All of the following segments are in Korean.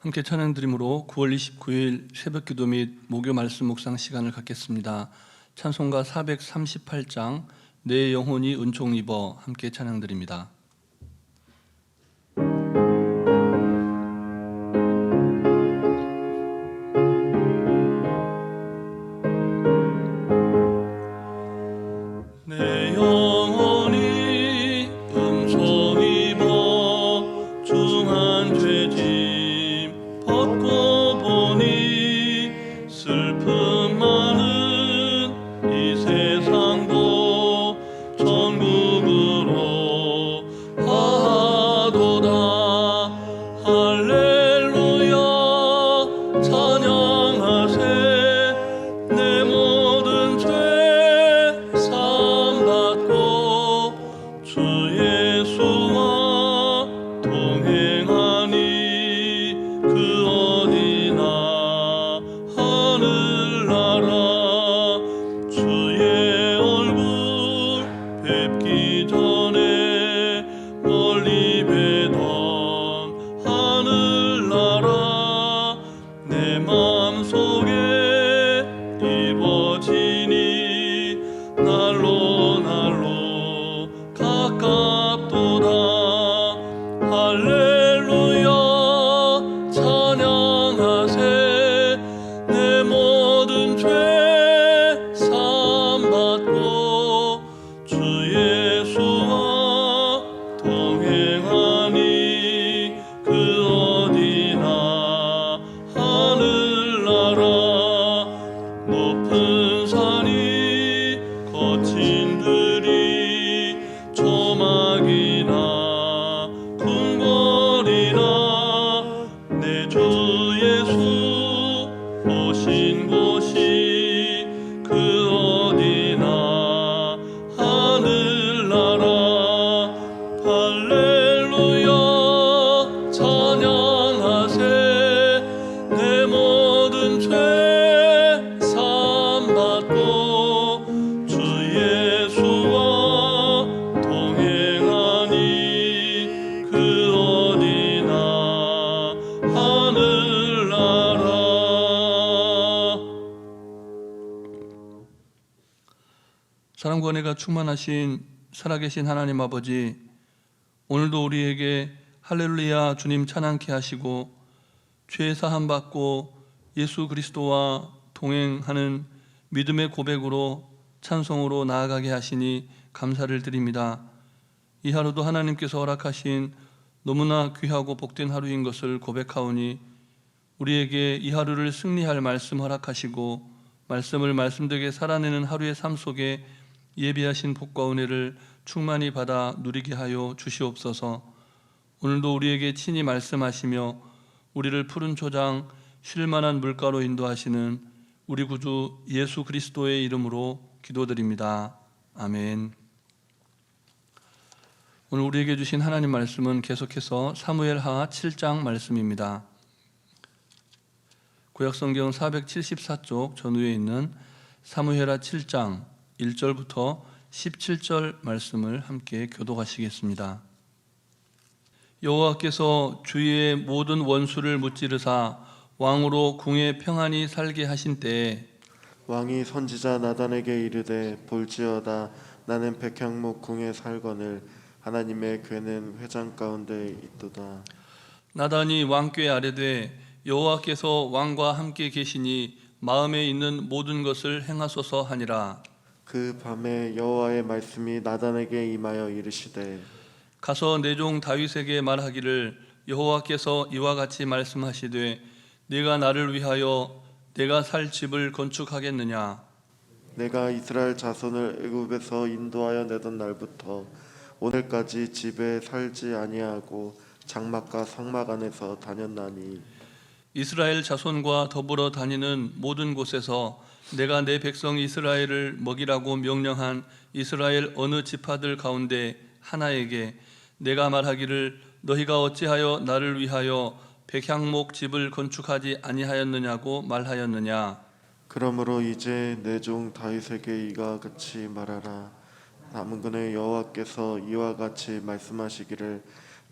함께 찬양드림으로 9월 29일 새벽기도 및 목요 말씀 묵상 시간을 갖겠습니다. 찬송가 438장 내 영혼이 은총 입어 함께 찬양드립니다. 내 영혼이 은총 입어 중한 죄짐 벗고 보니 슬픔 많은 이 세상도 천국으로 가도다. 할렐루야 찬양하세. 내 모든 죄 사함받고 주 예수와 동행하니 그 어디나 하늘나라 주의 얼굴 뵙기 전에 멀리 뵈던 하늘나라 내 마음속에 입어지니 날로 날로 가깝도다. 할렐루야 찬양하세. 내 모든 죄 사함받고 주 예수와 동행하니 그 어디나 하늘나라 높은 산이 거친 들이 조막이나 궁궐이나 내 주 예수 오신 곳이 그 어디나 하늘나라. 할렐루야 찬양하세. 내 모든 죄 사함받고 주 예수와 동행하니 그 어디나 하늘나라. 사랑과 은혜가 충만하신 살아계신 하나님 아버지, 오늘도 우리에게 할렐루야 주님 찬양케 하시고 죄 사함 받고 예수 그리스도와 동행하는 믿음의 고백으로 찬송으로 나아가게 하시니 감사를 드립니다. 이 하루도 하나님께서 허락하신 너무나 귀하고 복된 하루인 것을 고백하오니 우리에게 이 하루를 승리할 말씀 허락하시고 말씀을 말씀되게 살아내는 하루의 삶 속에 예비하신 복과 은혜를 충만히 받아 누리게 하여 주시옵소서. 오늘도 우리에게 친히 말씀하시며 우리를 푸른 초장 쉴만한 물가로 인도하시는 우리 구주 예수 그리스도의 이름으로 기도드립니다. 아멘. 오늘 우리에게 주신 하나님 말씀은 계속해서 사무엘하 7장 말씀입니다. 구약성경 474쪽 전후에 있는 사무엘하 7장 1절부터 17절 말씀을 함께 교독하시겠습니다. 여호와께서 주의 모든 원수를 무찌르사 왕으로 궁에 평안히 살게 하신 때에 왕이 선지자 나단에게 이르되 볼지어다 나는 백향목 궁에 살거늘 하나님의 궤는 회장 가운데 있도다. 나단이 왕께 아뢰되 여호와께서 왕과 함께 계시니 마음에 있는 모든 것을 행하소서 하니라. 그 밤에 여호와의 말씀이 나단에게 임하여 이르시되 가서 내 종 다윗에게 말하기를 여호와께서 이와 같이 말씀하시되 네가 나를 위하여 내가 살 집을 건축하겠느냐. 내가 이스라엘 자손을 애굽에서 인도하여 내던 날부터 오늘까지 집에 살지 아니하고 장막과 성막 안에서 다녔나니 이스라엘 자손과 더불어 다니는 모든 곳에서 내가 내 백성 이스라엘을 먹이라고 명령한 이스라엘 어느 지파들 가운데 하나에게 내가 말하기를 너희가 어찌하여 나를 위하여 백향목 집을 건축하지 아니하였느냐고 말하였느냐. 그러므로 이제 내 종 다윗에게 이와 같이 말하라. 남은 근에 여호와께서 이와 같이 말씀하시기를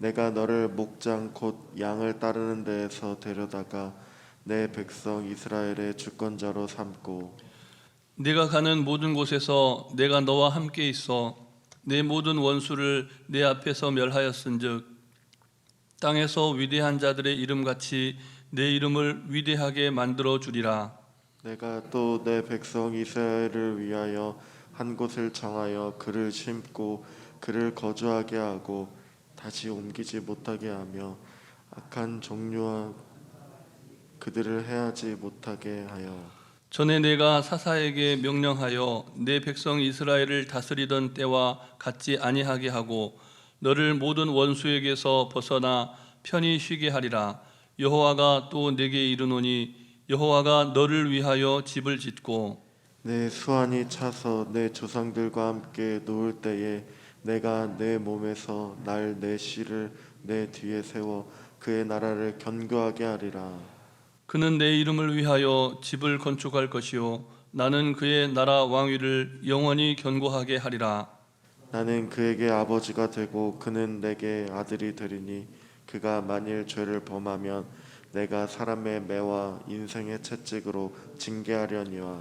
내가 너를 목장 곧 양을 따르는 데에서 데려다가 내 백성 이스라엘의 주권자로 삼고 네가 가는 모든 곳에서 내가 너와 함께 있어 내 모든 원수를 내 앞에서 멸하였은즉 땅에서 위대한 자들의 이름같이 내 이름을 위대하게 만들어 주리라. 내가 또 내 백성 이스라엘을 위하여 한 곳을 정하여 그를 심고 그를 거주하게 하고 다시 옮기지 못하게 하며 악한 종류와 그들을 해하지 못하게 하여 전에 내가 사사에게 명령하여 내 백성 이스라엘을 다스리던 때와 같지 아니하게 하고 너를 모든 원수에게서 벗어나 편히 쉬게 하리라. 여호와가 또 내게 이르노니 여호와가 너를 위하여 집을 짓고 내 수완이 차서 내 조상들과 함께 놓을 때에 내가 내 몸에서 날 내 씨를 내 뒤에 세워 그의 나라를 견고하게 하리라. 그는 내 이름을 위하여 집을 건축할 것이요 나는 그의 나라 왕위를 영원히 견고하게 하리라. 나는 그에게 아버지가 되고 그는 내게 아들이 되리니 그가 만일 죄를 범하면 내가 사람의 매와 인생의 채찍으로 징계하려니와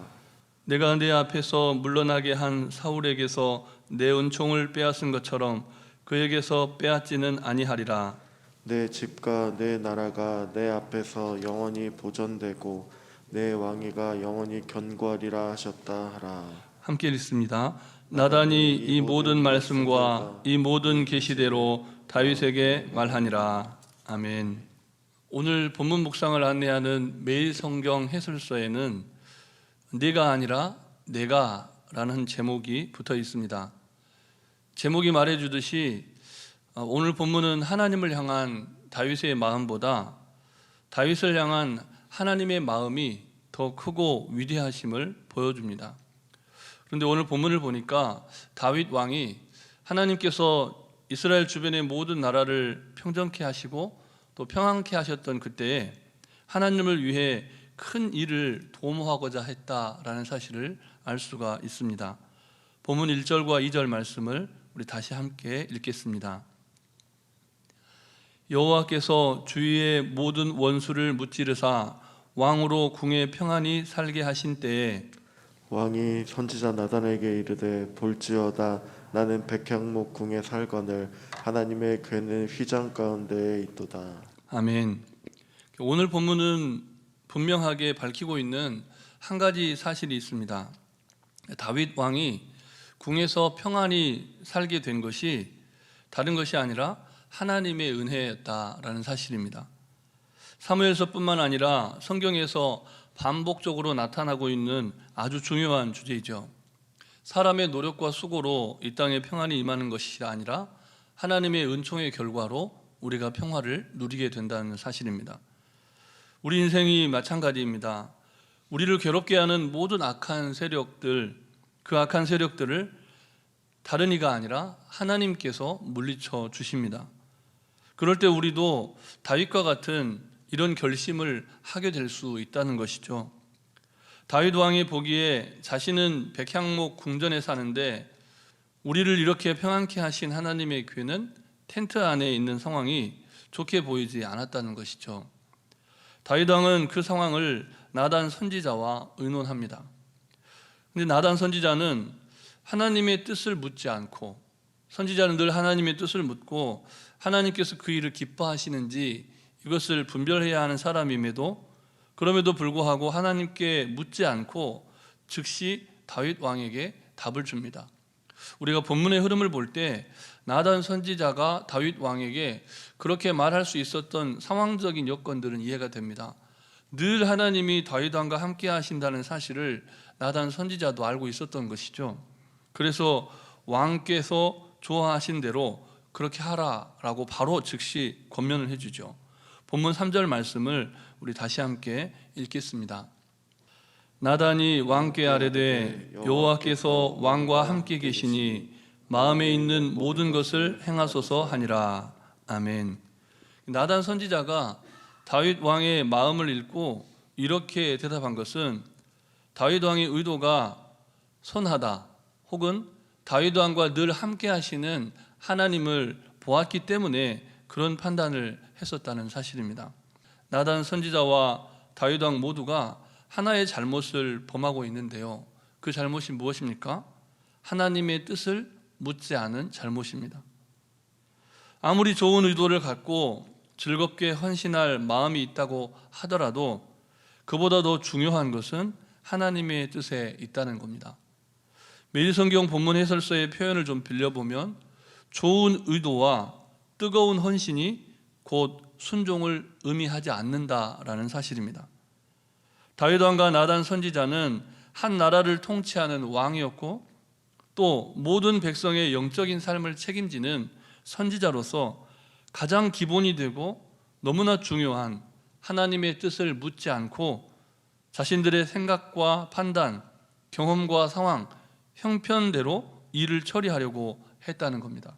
내가 내 앞에서 물러나게 한 사울에게서 내 은총을 빼앗은 것처럼 그에게서 빼앗지는 아니하리라. 내 집과 내 나라가 내 앞에서 영원히 보존되고 내 왕위가 영원히 견고하리라 하셨다 하라. 함께 읽습니다. 나단이 이 모든 말씀과 이 모든 계시대로 다윗에게 말하니라. 아멘. 오늘 본문 묵상을 안내하는 매일 성경 해설서에는 네가 아니라 내가라는 제목이 붙어 있습니다. 제목이 말해주듯이 오늘 본문은 하나님을 향한 다윗의 마음보다 다윗을 향한 하나님의 마음이 더 크고 위대하심을 보여줍니다. 그런데 오늘 본문을 보니까 다윗 왕이 하나님께서 이스라엘 주변의 모든 나라를 평정케 하시고 또 평안케 하셨던 그때에 하나님을 위해 큰 일을 도모하고자 했다라는 사실을 알 수가 있습니다. 본문 1절과 2절 말씀을 우리 다시 함께 읽겠습니다. 여호와께서 주위의 모든 원수를 무찌르사 왕으로 궁에 평안히 살게 하신 때에 왕이 선지자 나단에게 이르되 볼지어다 나는 백향목 궁에 살거늘 하나님의 궤는 휘장 가운데에 있도다. 아멘. 오늘 본문은 분명하게 밝히고 있는 한 가지 사실이 있습니다. 다윗 왕이 궁에서 평안히 살게 된 것이 다른 것이 아니라 하나님의 은혜였다라는 사실입니다. 사무엘서뿐만 아니라 성경에서 반복적으로 나타나고 있는 아주 중요한 주제이죠. 사람의 노력과 수고로 이 땅에 평안이 임하는 것이 아니라 하나님의 은총의 결과로 우리가 평화를 누리게 된다는 사실입니다. 우리 인생이 마찬가지입니다. 우리를 괴롭게 하는 모든 악한 세력들, 그 악한 세력들을 다른 이가 아니라 하나님께서 물리쳐 주십니다. 그럴 때 우리도 다윗과 같은 이런 결심을 하게 될 수 있다는 것이죠. 다윗 왕이 보기에 자신은 백향목 궁전에 사는데 우리를 이렇게 평안케 하신 하나님의 궤는 텐트 안에 있는 상황이 좋게 보이지 않았다는 것이죠. 다윗 왕은 그 상황을 나단 선지자와 의논합니다. 그런데 나단 선지자는 하나님의 뜻을 묻지 않고, 선지자는 늘 하나님의 뜻을 묻고 하나님께서 그 일을 기뻐하시는지 이것을 분별해야 하는 사람임에도 그럼에도 불구하고 하나님께 묻지 않고 즉시 다윗 왕에게 답을 줍니다. 우리가 본문의 흐름을 볼 때 나단 선지자가 다윗 왕에게 그렇게 말할 수 있었던 상황적인 여건들은 이해가 됩니다. 늘 하나님이 다윗 왕과 함께 하신다는 사실을 나단 선지자도 알고 있었던 것이죠. 그래서 왕께서 좋아하신 대로 그렇게 하라라고 바로 즉시 권면을 해주죠. 본문 3절 말씀을 우리 다시 함께 읽겠습니다. 나단이 왕께 아뢰되 여호와께서 왕과 함께 계시니 마음에 있는 모든 것을 행하소서 하니라. 아멘. 나단 선지자가 다윗 왕의 마음을 읽고 이렇게 대답한 것은 다윗 왕의 의도가 선하다 혹은 다윗 왕과 늘 함께 하시는 하나님을 보았기 때문에 그런 판단을 했었다는 사실입니다. 나단 선지자와 다윗 왕 모두가 하나의 잘못을 범하고 있는데요. 그 잘못이 무엇입니까? 하나님의 뜻을 묻지 않은 잘못입니다. 아무리 좋은 의도를 갖고 즐겁게 헌신할 마음이 있다고 하더라도 그보다 더 중요한 것은 하나님의 뜻에 있다는 겁니다. 매일 성경 본문 해설서의 표현을 좀 빌려보면 좋은 의도와 뜨거운 헌신이 곧 순종을 의미하지 않는다라는 사실입니다. 다윗 왕과 나단 선지자는 한 나라를 통치하는 왕이었고 또 모든 백성의 영적인 삶을 책임지는 선지자로서 가장 기본이 되고 너무나 중요한 하나님의 뜻을 묻지 않고 자신들의 생각과 판단, 경험과 상황, 형편대로 일을 처리하려고 했다는 겁니다.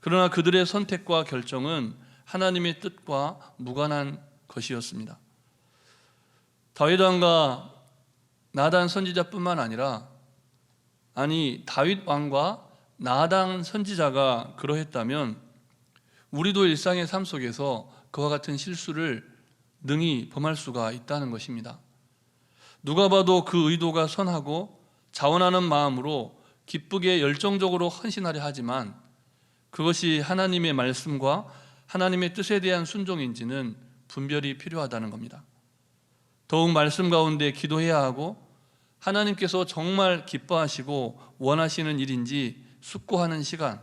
그러나 그들의 선택과 결정은 하나님의 뜻과 무관한 것이었습니다. 다윗 왕과 나단 선지자뿐만 아니라 다윗 왕과 나단 선지자가 그러했다면 우리도 일상의 삶 속에서 그와 같은 실수를 능히 범할 수가 있다는 것입니다. 누가 봐도 그 의도가 선하고 자원하는 마음으로 기쁘게 열정적으로 헌신하려 하지만 그것이 하나님의 말씀과 하나님의 뜻에 대한 순종인지는 분별이 필요하다는 겁니다. 더욱 말씀 가운데 기도해야 하고 하나님께서 정말 기뻐하시고 원하시는 일인지 숙고하는 시간,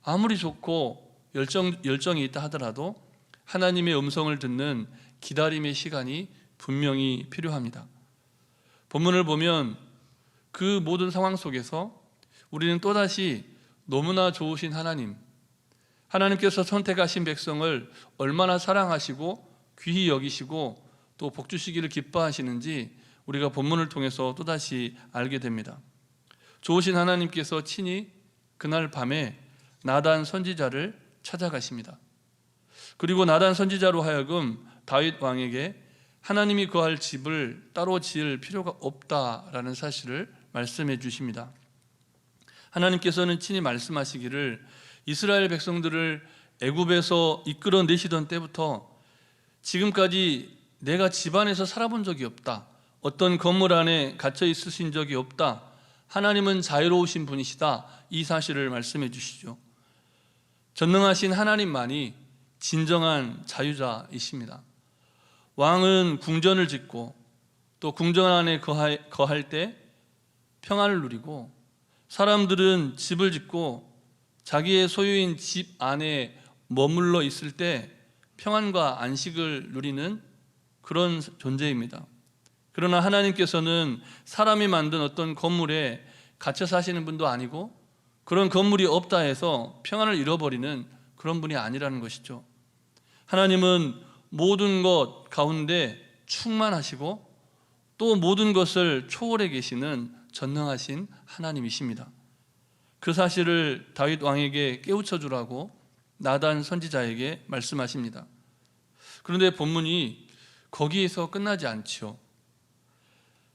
아무리 좋고 열정이 있다 하더라도 하나님의 음성을 듣는 기다림의 시간이 분명히 필요합니다. 본문을 보면 그 모든 상황 속에서 우리는 또다시 너무나 좋으신 하나님께서 선택하신 백성을 얼마나 사랑하시고 귀히 여기시고 또 복주시기를 기뻐하시는지 우리가 본문을 통해서 또다시 알게 됩니다. 좋으신 하나님께서 친히 그날 밤에 나단 선지자를 찾아가십니다. 그리고 나단 선지자로 하여금 다윗 왕에게 하나님이 거할 집을 따로 지을 필요가 없다라는 사실을 말씀해 주십니다. 하나님께서는 친히 말씀하시기를 이스라엘 백성들을 애굽에서 이끌어내시던 때부터 지금까지 내가 집 안에서 살아본 적이 없다. 어떤 건물 안에 갇혀 있으신 적이 없다. 하나님은 자유로우신 분이시다. 이 사실을 말씀해 주시죠. 전능하신 하나님만이 진정한 자유자이십니다. 왕은 궁전을 짓고 또 궁전 안에 거할 때 평안을 누리고 사람들은 집을 짓고 자기의 소유인 집 안에 머물러 있을 때 평안과 안식을 누리는 그런 존재입니다. 그러나 하나님께서는 사람이 만든 어떤 건물에 갇혀 사시는 분도 아니고 그런 건물이 없다 해서 평안을 잃어버리는 그런 분이 아니라는 것이죠. 하나님은 모든 것 가운데 충만하시고 또 모든 것을 초월해 계시는 전능하신 하나님이십니다. 그 사실을 다윗 왕에게 깨우쳐 주라고 나단 선지자에게 말씀하십니다. 그런데 본문이 거기에서 끝나지 않지요.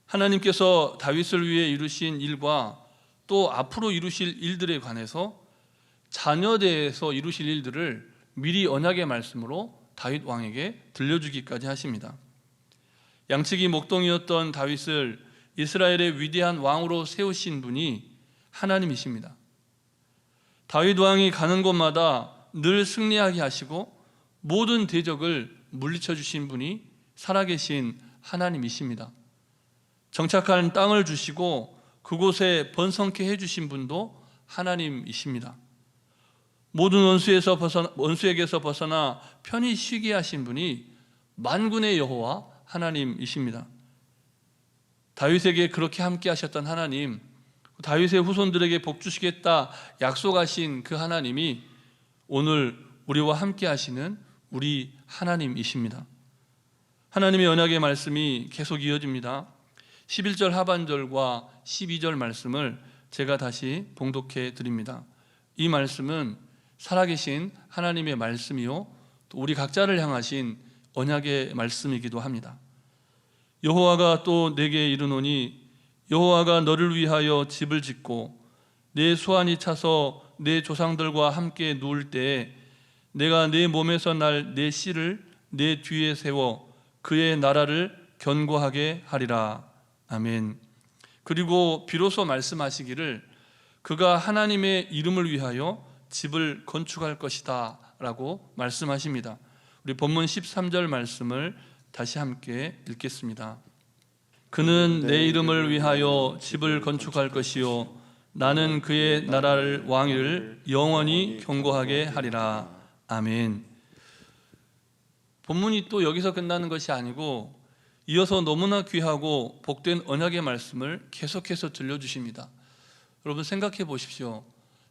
하나님께서 다윗을 위해 이루신 일과 또 앞으로 이루실 일들에 관해서 자녀대에서 이루실 일들을 미리 언약의 말씀으로 다윗 왕에게 들려주기까지 하십니다. 양측이 목동이었던 다윗을 이스라엘의 위대한 왕으로 세우신 분이 하나님이십니다. 다윗 왕이 가는 곳마다 늘 승리하게 하시고 모든 대적을 물리쳐 주신 분이 살아계신 하나님이십니다. 정착한 땅을 주시고 그곳에 번성케 해주신 분도 하나님이십니다. 모든 원수에게서 벗어나 편히 쉬게 하신 분이 만군의 여호와 하나님이십니다. 다윗에게 그렇게 함께 하셨던 하나님, 다윗의 후손들에게 복 주시겠다 약속하신 그 하나님이 오늘 우리와 함께 하시는 우리 하나님이십니다. 하나님의 언약의 말씀이 계속 이어집니다. 11절 하반절과 12절 말씀을 제가 다시 봉독해 드립니다. 이 말씀은 살아계신 하나님의 말씀이요 또 우리 각자를 향하신 언약의 말씀이기도 합니다. 여호와가 또 내게 이르노니 여호와가 너를 위하여 집을 짓고 내 수완이 차서 내 조상들과 함께 누울 때에 내가 내 몸에서 날 내 씨를 내 뒤에 세워 그의 나라를 견고하게 하리라. 아멘. 그리고 비로소 말씀하시기를 그가 하나님의 이름을 위하여 집을 건축할 것이다 라고 말씀하십니다. 우리 본문 13절 말씀을 다시 함께 읽겠습니다. 그는 내 이름을 위하여 집을 건축할 것이요 나는 그의 나라를 왕위를 영원히 견고하게 하리라. 아멘. 본문이 또 여기서 끝나는 것이 아니고 이어서 너무나 귀하고 복된 언약의 말씀을 계속해서 들려주십니다. 여러분 생각해 보십시오.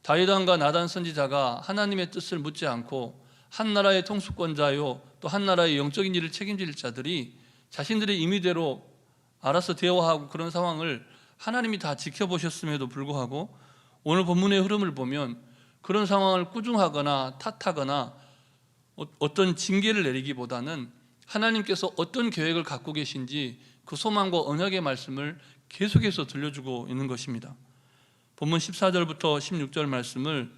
다윗 왕과 나단 선지자가 하나님의 뜻을 묻지 않고 한 나라의 통수권자요 또 한 나라의 영적인 일을 책임질 자들이 자신들의 임의대로 알아서 대화하고 그런 상황을 하나님이 다 지켜보셨음에도 불구하고 오늘 본문의 흐름을 보면 그런 상황을 꾸중하거나 탓하거나 어떤 징계를 내리기보다는 하나님께서 어떤 계획을 갖고 계신지 그 소망과 언약의 말씀을 계속해서 들려주고 있는 것입니다. 본문 14절부터 16절 말씀을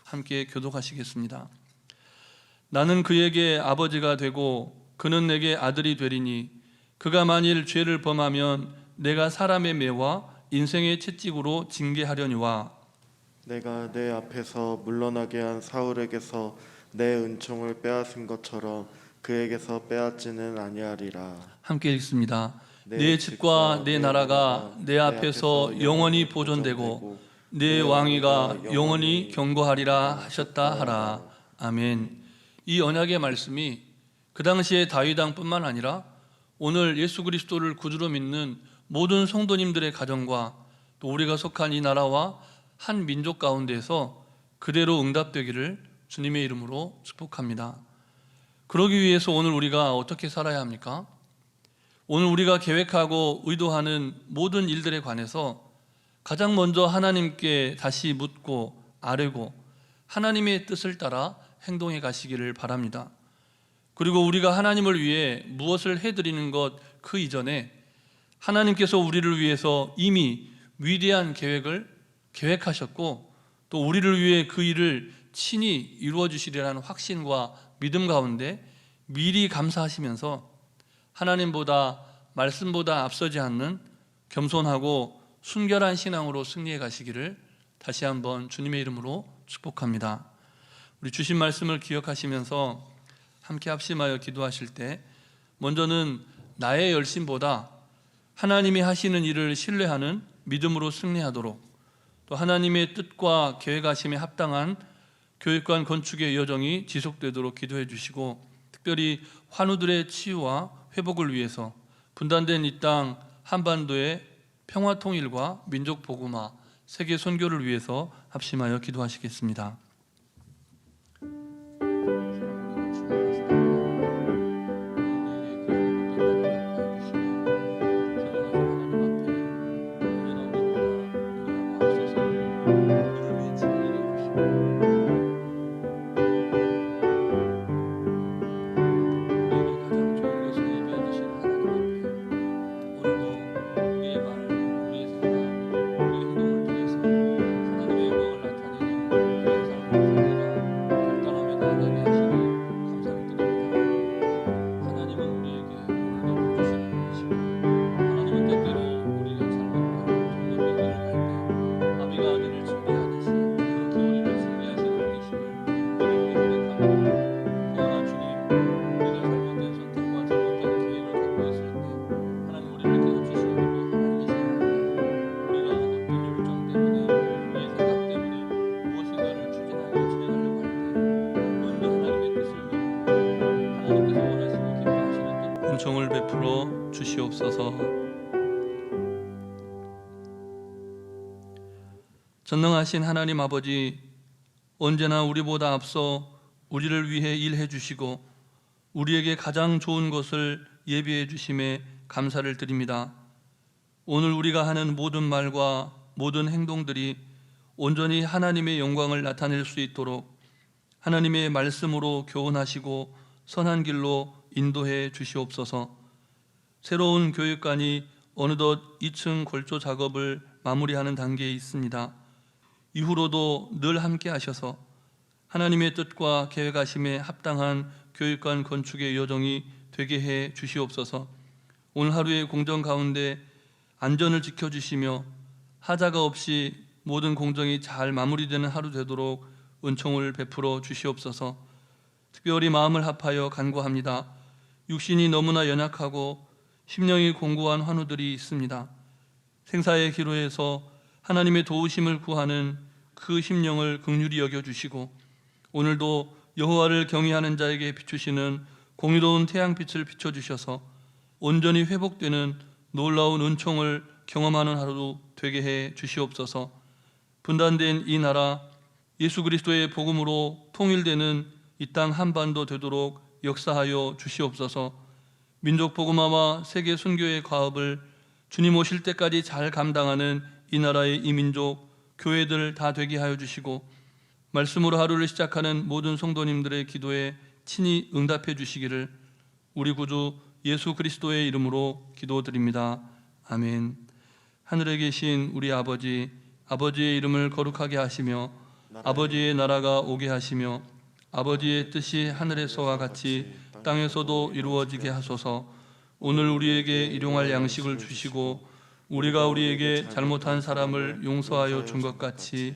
함께 교독하시겠습니다. 나는 그에게 아버지가 되고 그는 내게 아들이 되리니 그가 만일 죄를 범하면 내가 사람의 매와 인생의 채찍으로 징계하려니와 내가 내 앞에서 물러나게 한 사울에게서 내 은총을 빼앗은 것처럼 그에게서 빼앗지는 아니하리라. 함께 읽습니다. 내 집과 내 나라가 내 앞에서 영원히 보존되고 내 왕위가 영원히 견고하리라 하셨다 하라. 아멘. 이 언약의 말씀이 그 당시의 다윗 왕뿐만 아니라 오늘 예수 그리스도를 구주로 믿는 모든 성도님들의 가정과 또 우리가 속한 이 나라와 한 민족 가운데에서 그대로 응답되기를 주님의 이름으로 축복합니다. 그러기 위해서 오늘 우리가 어떻게 살아야 합니까? 오늘 우리가 계획하고 의도하는 모든 일들에 관해서 가장 먼저 하나님께 다시 묻고 아뢰고 하나님의 뜻을 따라 행동해 가시기를 바랍니다. 그리고 우리가 하나님을 위해 무엇을 해드리는 것 그 이전에 하나님께서 우리를 위해서 이미 위대한 계획을 계획하셨고 또 우리를 위해 그 일을 친히 이루어 주시리라는 확신과 믿음 가운데 미리 감사하시면서 하나님보다 말씀보다 앞서지 않는 겸손하고 순결한 신앙으로 승리해 가시기를 다시 한번 주님의 이름으로 축복합니다. 우리 주신 말씀을 기억하시면서 함께 합심하여 기도하실 때 먼저는 나의 열심보다 하나님이 하시는 일을 신뢰하는 믿음으로 승리하도록 또 하나님의 뜻과 계획하심에 합당한 교육관 건축의 여정이 지속되도록 기도해 주시고 특별히 환우들의 치유와 회복을 위해서 분단된 이 땅 한반도의 평화 통일과 민족 복음화, 세계 선교를 위해서 합심하여 기도하시겠습니다. 은총을 베풀어 주시옵소서. 전능하신 하나님 아버지, 언제나 우리보다 앞서 우리를 위해 일해 주시고 우리에게 가장 좋은 것을 예비해 주심에 감사를 드립니다. 오늘 우리가 하는 모든 말과 모든 행동들이 온전히 하나님의 영광을 나타낼 수 있도록 하나님의 말씀으로 교훈하시고 선한 길로 인도해 주시옵소서. 새로운 교육관이 어느덧 2층 골조 작업을 마무리하는 단계에 있습니다. 이후로도 늘 함께 하셔서 하나님의 뜻과 계획하심에 합당한 교육관 건축의 여정이 되게 해 주시옵소서. 오늘 하루의 공정 가운데 안전을 지켜주시며 하자가 없이 모든 공정이 잘 마무리되는 하루 되도록 은총을 베풀어 주시옵소서. 특별히 마음을 합하여 간구합니다. 육신이 너무나 연약하고 심령이 공고한 환우들이 있습니다. 생사의 기로에서 하나님의 도우심을 구하는 그 심령을 긍휼히 여겨주시고 오늘도 여호와를 경외하는 자에게 비추시는 공의로운 태양빛을 비춰주셔서 온전히 회복되는 놀라운 은총을 경험하는 하루 되게 해 주시옵소서. 분단된 이 나라 예수 그리스도의 복음으로 통일되는 이 땅 한반도 되도록 역사하여 주시옵소서. 민족 복음화와 세계 선교의 과업을 주님 오실 때까지 잘 감당하는 이 나라의 이민족 교회들 다 되게 하여 주시고 말씀으로 하루를 시작하는 모든 성도님들의 기도에 친히 응답해 주시기를 우리 구주 예수 그리스도의 이름으로 기도드립니다. 아멘. 하늘에 계신 우리 아버지, 아버지의 이름을 거룩하게 하시며 아버지의 나라가 오게 하시며 아버지의 뜻이 하늘에서와 같이 땅에서도 이루어지게 하소서. 오늘 우리에게 일용할 양식을 주시고 우리가 우리에게 잘못한 사람을 용서하여 준 것 같이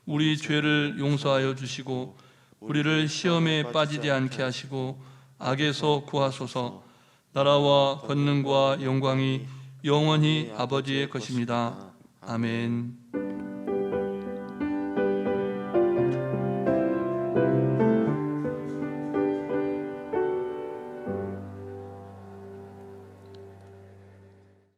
우리 죄를 용서하여 주시고 우리를 시험에 빠지지 않게 하시고 악에서 구하소서. 나라와 권능과 영광이 영원히 아버지의 것입니다. 아멘.